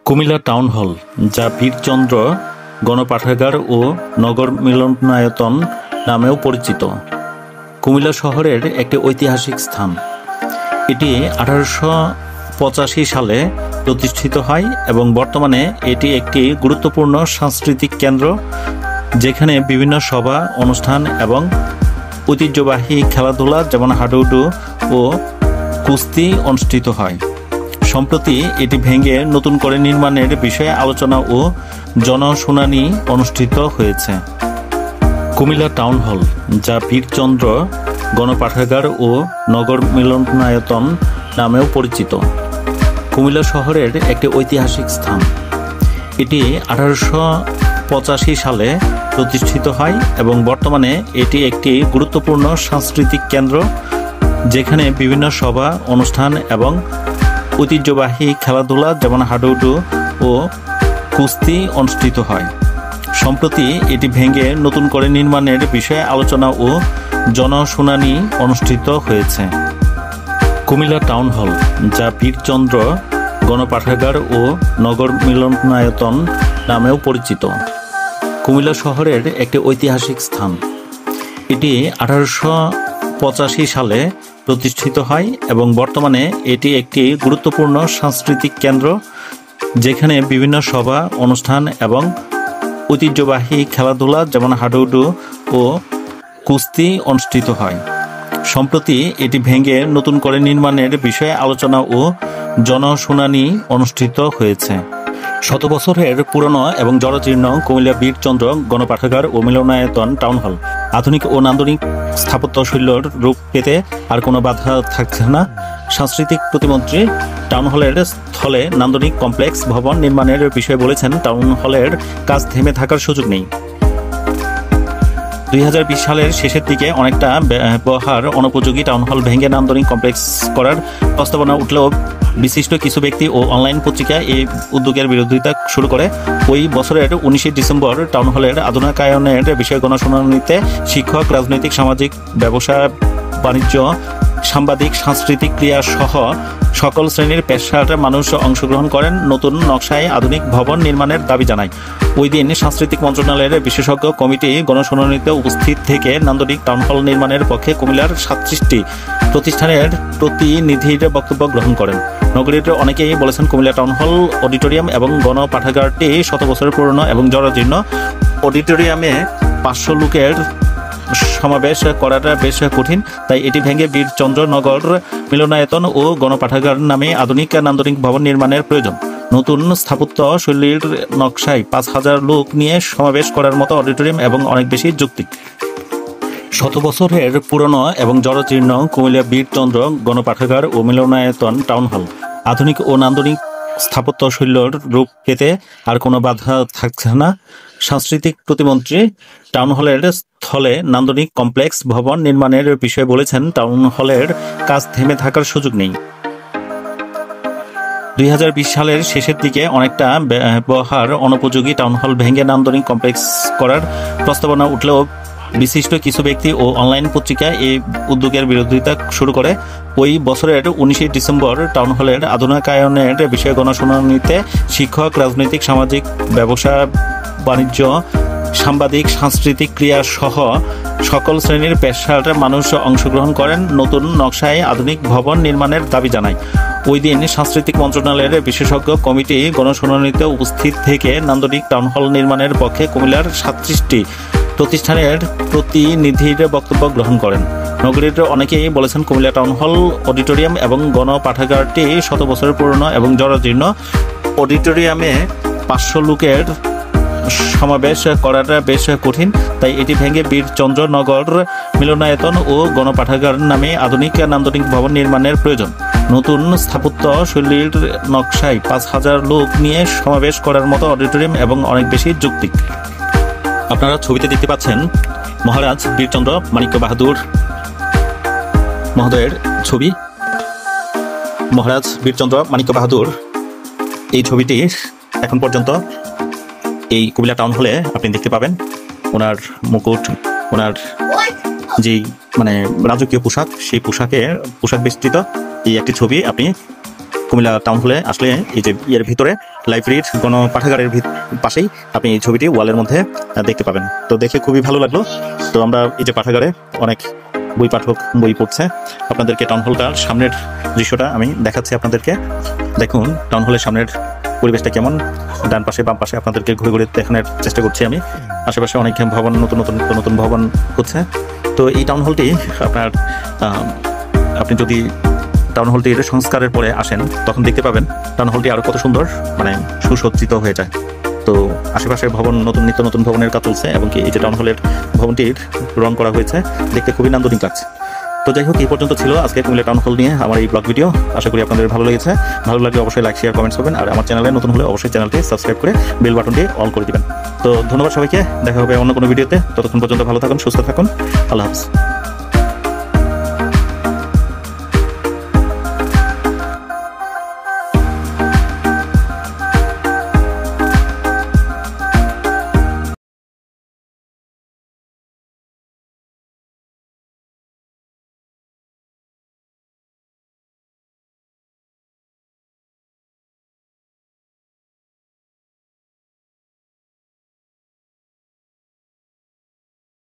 Comilla town hall, যা বীরচন্দ্র গণপাঠাগার ও নগর মিলনায়তন নামেও পরিচিত, কুমিল্লা শহরের একটি ঐতিহাসিক স্থান। এটি 1885 সালে প্রতিষ্ঠিত হয় এবং বর্তমানে এটি একটি গুরুত্বপূর্ণ সাংস্কৃতিক কেন্দ্র, যেখানে বিভিন্ন সভা, অনুষ্ঠান এবং ঐতিহ্যবাহী খেলাধুলা যেমন হাডুডু ও কুস্তি অনুষ্ঠিত হয়। সম্প্রতি এটি ভেঙে নতুন করে নির্মাণের বিষয়ে আলোচনা ও জনশুনানি অনুষ্ঠিত হয়েছে। কুমিল্লা টাউন হল, যা বীরচন্দ্র গণপাঠাগার ও নগর মিলনায়তন নামেও পরিচিত, কুমিল্লা শহরের একটি ঐতিহাসিক স্থান। এটি 1885 সালে প্রতিষ্ঠিত হয় এবং বর্তমানে এটি একটি গুরুত্বপূর্ণ সাংস্কৃতিক কেন্দ্র, যেখানে বিভিন্ন সভা, অনুষ্ঠান এবং ঐতিহ্যবাহী খেলাধুলা যেমন হাডুডু ও কুস্তি অনুষ্ঠিত হয়। সম্প্রতি এটি ভেঙে নতুন করে নির্মাণের বিষয়ে আলোচনা ও জনশুনানি অনুষ্ঠিত হয়েছে। কুমিল্লা টাউন হল, যা বীরচন্দ্র গণপাঠাগার ও নগর মিলনায়তন নামেও পরিচিত, কুমিল্লা শহরের একটি ঐতিহাসিক স্থান। এটি 1885 সালে প্রতিষ্ঠিত হয় এবং বর্তমানে এটি একটি গুরুত্বপূর্ণ সাংস্কৃতিক কেন্দ্র, যেখানে বিভিন্ন সভা, অনুষ্ঠান এবং ঐতিহ্যবাহী খেলাধুলা যেমন হাডুডু ও কুস্তি অনুষ্ঠিত হয়। সম্প্রতি এটি ভেঙে নতুন করে নির্মাণের বিষয়ে আলোচনা ও জনশুনানি অনুষ্ঠিত হয়েছে। শত বছরের পুরনো এবং জরাজীর্ণ কুমিল্লা বীরচন্দ্র গণপাঠাগার ও মিলনায়তন টাউন হল আধুনিক ও নান্দনিক স্থাপত্যশৈলীর রূপ পেতে আর কোনো বাধা থাকছে না। সাংস্কৃতিক প্রতিমন্ত্রী টাউন হলের স্থলে নান্দনিক কমপ্লেক্স ভবন নির্মাণের বিষয়ে বলেছেন, টাউন হলের কাজ থেমে থাকার সুযোগ নেই। 2020 সালের শেষের দিকে অনেকটা ব্যবহার অনুপযোগী টাউন হল ভেঙে নান্দনিক কমপ্লেক্স করার প্রস্তাবনা উঠলেও বিশিষ্ট কিছু ব্যক্তি ও অনলাইন পত্রিকা এই উদ্যোগের বিরোধিতা শুরু করে। ওই বছরের 19 ডিসেম্বর টাউন হলের আধুনিকায়নের বিষয়ে গণশুনানিতে শিক্ষক, রাজনৈতিক, সামাজিক, ব্যবসা, বাণিজ্য, সাংবাদিক, সাংস্কৃতিক ক্রিয়া সহ সকল শ্রেণীর পেশার মানুষ অংশগ্রহণ করেন। নতুন নকশায় আধুনিক ভবন নির্মাণের দাবি জানায়। ওই দিন সাংস্কৃতিক মন্ত্রণালয়ের বিশেষজ্ঞ কমিটি গণশুনানিতে উপস্থিত থেকে নান্দনিক টাউন হল নির্মাণের পক্ষে কুমিল্লার 37টি প্রতিষ্ঠানের প্রতিনিধির বক্তব্য গ্রহণ করেন। নগরীর অনেকেই বলেছেন, কুমিল্লা টাউন হল অডিটোরিয়াম এবং গণপাঠাগারটি 100 বছরের পুরনো এবং জরাজীর্ণ। অডিটোরিয়ামে 500 লোকের সমাবেশ করাটা বেশ কঠিন, তাই এটি ভেঙে বীরচন্দ্র নগর মিলনায়তন ও গণপাঠাগার নামে আধুনিক নান্দনিক ভবন নির্মাণের প্রয়োজন। নতুন স্থাপত্য শৈলীর নকশায় 5000 লোক নিয়ে সমাবেশ করার মতো অডিটোরিয়াম এবং অনেক বেশি যৌক্তিক। শত বছরের পুরনো এবং জরাজীর্ণ কুমিল্লা বীরচন্দ্র গণপাঠাগার ও মিলনায়তন টাউন হল আধুনিক ও নান্দনিক স্থাপত্য শৈলীর রূপ পেতে আর কোনো বাধা থাকছে না। সাংস্কৃতিক প্রতিমন্ত্রী টাউন হলের স্থলে নান্দনিক কমপ্লেক্স ভবন নির্মাণের বিষয়ে বলেছেন, টাউন হলের কাজ থেমে থাকার সুযোগ নেই। 2020 সালের শেষের দিকে অনেকটা ব্যবহার অনুপযোগী টাউন হল ভেঙে নান্দনিক কমপ্লেক্স করার প্রস্তাবনা উঠলেও বিশিষ্ট কিছু ব্যক্তি ও অনলাইন পত্রিকা এই উদ্যোগের বিরোধিতা শুরু করে। ওই বছরের 19 ডিসেম্বর টাউন হলের আধুনিকায়নের বিষয়ে গণশুনানিতে শিক্ষক, রাজনৈতিক, সামাজিক, ব্যবসা, বাণিজ্য, সাংবাদিক, সাংস্কৃতিক ক্রিয়া সহ সকল শ্রেণীর পেশার মানুষ অংশগ্রহণ করেন। নতুন নকশায় আধুনিক ভবন নির্মাণের দাবি জানায়। ওই দিন সাংস্কৃতিক মন্ত্রণালয়ের বিশেষজ্ঞ কমিটি গণশুনানিতে উপস্থিত থেকে নান্দনিক টাউন হল নির্মাণের পক্ষে কুমিল্লার 37টি প্রতিষ্ঠানের প্রতিনিধির বক্তব্য গ্রহণ করেন। নগরীর অনেকেই বলেছেন, কুমিল্লা টাউন হল অডিটোরিয়াম এবং গণপাঠাগারটি 100 বছরের পুরনো এবং জরাজীর্ণ। অডিটোরিয়ামে 500 লোকের সমাবেশ করাটা বেশ কঠিন, তাই এটি ভেঙে বীরচন্দ্র নগর মিলনায়তন ও গণপাঠাগার নামে আধুনিক নান্দনিক ভবন নির্মাণের প্রয়োজন। নতুন স্থাপত্য শৈলীর নকশায় 5000 লোক নিয়ে সমাবেশ করার মতো অডিটোরিয়াম এবং অনেক বেশি যৌক্তিক। আপনারা ছবিতে দেখতে পাচ্ছেন মহারাজ বীরচন্দ্র মানিক্য বাহাদুর মহোদয়ের ছবি। মহারাজ বীরচন্দ্র মানিক্য বাহাদুর এই ছবিটি এখন পর্যন্ত এই কুমিল্লা টাউন হলে আপনি দেখতে পাবেন। ওনার মুকুট, ওনার যেই রাজকীয় পোশাক, সেই পোশাক বেষ্টিত এই একটি ছবি আপনি কুমিল্লা টাউন হলে আসলে এই যে এর ভিতরে লাইব্রেরির গণপাঠাগারের পাশেই আপনি এই ছবিটি ওয়ালের মধ্যে দেখতে পাবেন। তো দেখে খুবই ভালো লাগলো। তো আমরা এই যে পাঠাগারে অনেক বই পাঠক বই পড়ছে। আপনাদেরকে টাউন হলটার সামনের দৃশ্যটা আমি দেখাচ্ছি আপনাদেরকে। দেখুন টাউন হলের সামনের পরিবেশটা কেমন, ডান পাশে বাম পাশে আপনাদেরকে ঘুরে ঘুরে দেখানোর চেষ্টা করছি আমি। আশেপাশে অনেক ভবন, নতুন নতুন নতুন ভবন হচ্ছে। তো এই টাউন হলটি আপনি যদি টাউন হলটির সংস্কারের পরে আসেন তখন দেখতে পাবেন টাউন হলটি আরও কত সুন্দর মানে সুসজ্জিত হয়ে যায়। তো আশেপাশের ভবন নিত্য নতুন ভবনের কাজ চলছে এবং কি এই যে টাউন হলের ভবনটির রং করা হয়েছে, দেখতে খুবই নান্দনিক লাগছে। তো যাই হোক, এই পর্যন্ত ছিল আজকে কুমিল্লা টাউন হল নিয়ে আমার এই ব্লগ ভিডিও। আশা করি আপনাদের ভালো লেগেছে। ভালো লাগলে অবশ্যই লাইক, শেয়ার, কমেন্টস করবেন। আর আমার চ্যানেলে নতুন হলে অবশ্যই চ্যানেলটি সাবস্ক্রাইব করে বেল বাটনটি অল করে দিবেন। তো ধন্যবাদ সবাইকে, দেখা হবে অন্য কোনো ভিডিওতে। ততক্ষণ পর্যন্ত ভালো থাকুন, সুস্থ থাকুন, আল্লাহ হাফেজ।